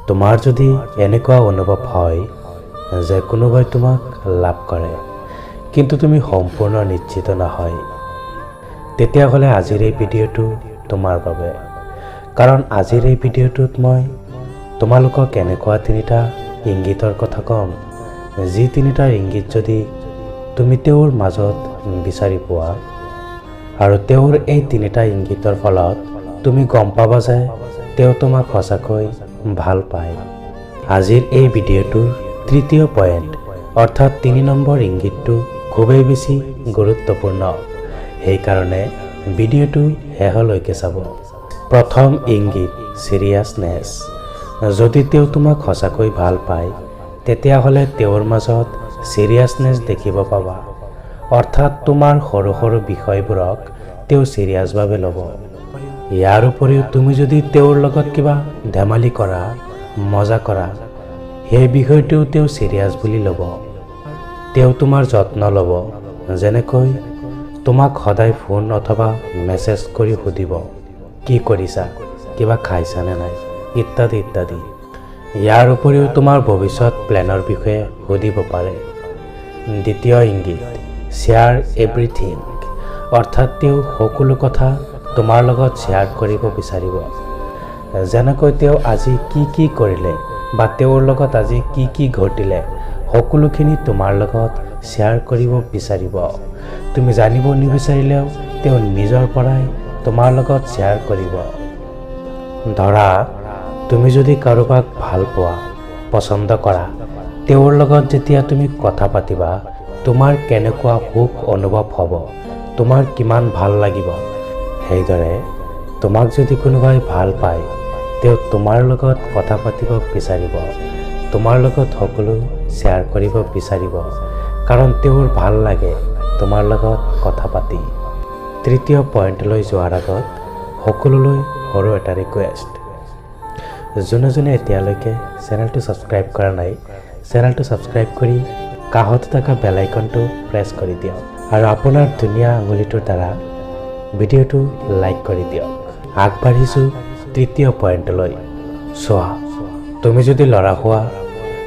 তোমাৰ যদি এনেকুৱা অনুভৱ হয় যে কোনোবাই তোমাক লাভ কৰে কিন্তু তুমি সম্পূৰ্ণ নিশ্চিত নহয়, তেতিয়াহ'লে আজিৰ এই ভিডিঅ'টো তোমাৰ বাবে। কাৰণ আজিৰ এই ভিডিঅ'টোত মই তোমালোকক এনেকুৱা তিনিটা ইংগিতৰ কথা ক'ম, যি তিনিটা ইংগিত যদি তুমি তেওঁৰ মাজত বিচাৰি পোৱা আৰু তেওঁৰ এই তিনিটা ইংগিতৰ ফলত তুমি গম পাবা যে তেওঁ তোমাক সঁচাকৈ ভাল পায়। আজিৰ এই ভিডিঅ'টোৰ তৃতীয় পইণ্ট অৰ্থাৎ 3 নম্বৰ ইংগিতটো খুবেই বেছি গুৰুত্বপূৰ্ণ, সেইকাৰণে ভিডিঅ'টো শেষলৈকে চাব। প্ৰথম ইংগিত চিৰিয়াছনেছ। যদি তেওঁ তোমাক সঁচাকৈ ভাল পায় তেতিয়াহ'লে তেওঁৰ মাজত চিৰিয়াছনেছ দেখিব পাবা, অৰ্থাৎ তোমাৰ সৰু সৰু বিষয়বোৰক তেওঁ চিৰিয়াছভাৱে ল'ব। ইয়াৰ উপৰিও তুমি যদি তেওঁৰ লগত কিবা ধেমালি কৰা, মজা কৰা, সেই বিষয়টোও তেওঁ চিৰিয়াছ বুলি ল'ব। তেওঁ তোমাৰ যত্ন ল'ব, যেনেকৈ তোমাক সদায় ফোন অথবা মেছেজ কৰি সুধিব কি কৰিছা, কিবা খাইছানে নাই, ইত্যাদি ইত্যাদি। ইয়াৰ উপৰিও তোমাৰ ভৱিষ্যত প্লেনৰ বিষয়ে সুধিব পাৰে। দ্বিতীয় ইংগিত শ্বেয়াৰ এভৰিথিং, অৰ্থাৎ তেওঁ সকলো কথা তোমাৰ লগত শ্বেয়াৰ কৰিব বিচাৰিব। যেনেকৈ তেওঁ আজি কি কৰিলে বা তেওঁৰ লগত আজি কি ঘটিলে, সকলোখিনি তোমাৰ লগত শ্বেয়াৰ কৰিব বিচাৰিব। তুমি জানিব নিবিচাৰিলেও তেওঁ নিজৰ পৰাই তোমাৰ লগত শ্বেয়াৰ কৰিব। ধৰা তুমি যদি কাৰোবাক ভাল পোৱা, পচন্দ কৰা, তেওঁৰ লগত যেতিয়া তুমি কথা পাতিবা তোমাৰ কেনেকুৱা সুখ অনুভৱ হ'ব, তোমাৰ কিমান ভাল লাগিব। সেইদৰে তোমাক যদি কোনোবাই ভাল পায় তেওঁ তোমাৰ লগত কথা পাতিব বিচাৰিব, তোমাৰ লগত সকলো শ্বেয়াৰ কৰিব বিচাৰিব, কাৰণ তেওঁৰ ভাল লাগে তোমাৰ লগত কথা পাতি। তৃতীয় পইণ্টলৈ যোৱাৰ আগত সকলোলৈ সৰু এটা ৰিকুৱেষ্ট, যোনে এতিয়ালৈকে চেনেলটো ছাবস্ক্ৰাইব কৰা নাই, চেনেলটো ছাবস্ক্ৰাইব কৰি কাষত থকা বেল আইকনটো প্ৰেছ কৰি দিয়ক আৰু আপোনাৰ ধুনীয়া আঙুলিটোৰ দ্বাৰা ভিডিঅ'টো লাইক কৰি দিয়ক। আগবাঢ়িছোঁ তৃতীয় পইণ্টলৈ। চোৱা, তুমি যদি ল'ৰা হোৱা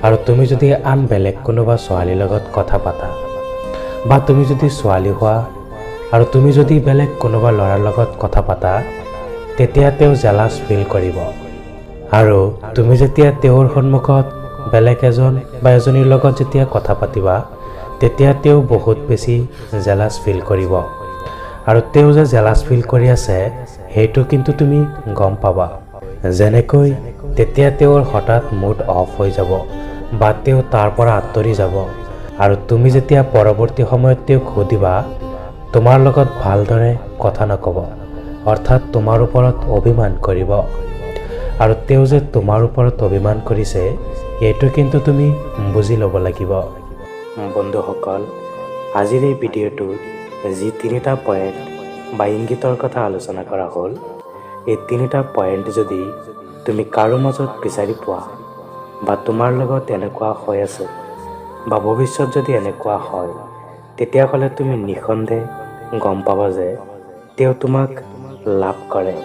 আৰু তুমি যদি আন বেলেগ কোনোবা ছোৱালীৰ লগত কথা পাতা, বা তুমি যদি ছোৱালী হোৱা আৰু তুমি যদি বেলেগ কোনোবা ল'ৰাৰ লগত কথা পাতা, তেতিয়া তেওঁ জেলাছ ফিল কৰিব। আৰু তুমি যেতিয়া তেওঁৰ সন্মুখত বেলেগ এজন বা এজনীৰ লগত যেতিয়া কথা পাতিবা তেতিয়া তেওঁ বহুত বেছি জেলাছ ফিল কৰিব। আৰু তেওঁ যে জেলাছ ফিল কৰি আছে সেইটো কিন্তু তুমি গম পাবা। যেনেকৈ তেতিয়া তেওঁৰ হঠাৎ মুড অফ হৈ যাব বা তেওঁ তাৰ পৰা আঁতৰি যাব, আৰু তুমি যেতিয়া পৰৱৰ্তী সময়ত তেওঁক সুধিবা তোমাৰ লগত ভালদৰে কথা নক'ব, অৰ্থাৎ তোমাৰ ওপৰত অভিমান কৰিব। আৰু তেওঁ যে তোমাৰ ওপৰত অভিমান কৰিছে এইটো কিন্তু তুমি বুজি ল'ব লাগিব। বন্ধুসকল, আজিৰ এই ভিডিঅ'টোত যি তিনিটা পইণ্ট বা ইংগিতৰ কথা আলোচনা কৰা হ'ল, এই তিনিটা পইণ্ট যদি তুমি কাৰো মাজত বিচাৰি পোৱা বা তোমাৰ লগত এনেকুৱা হৈ আছে বা ভৱিষ্যত যদি এনেকুৱা হয়, তেতিয়াহ'লে তুমি নিঃসন্দেহে গম পাবা যে তেওঁ তোমাক লাভ কৰে।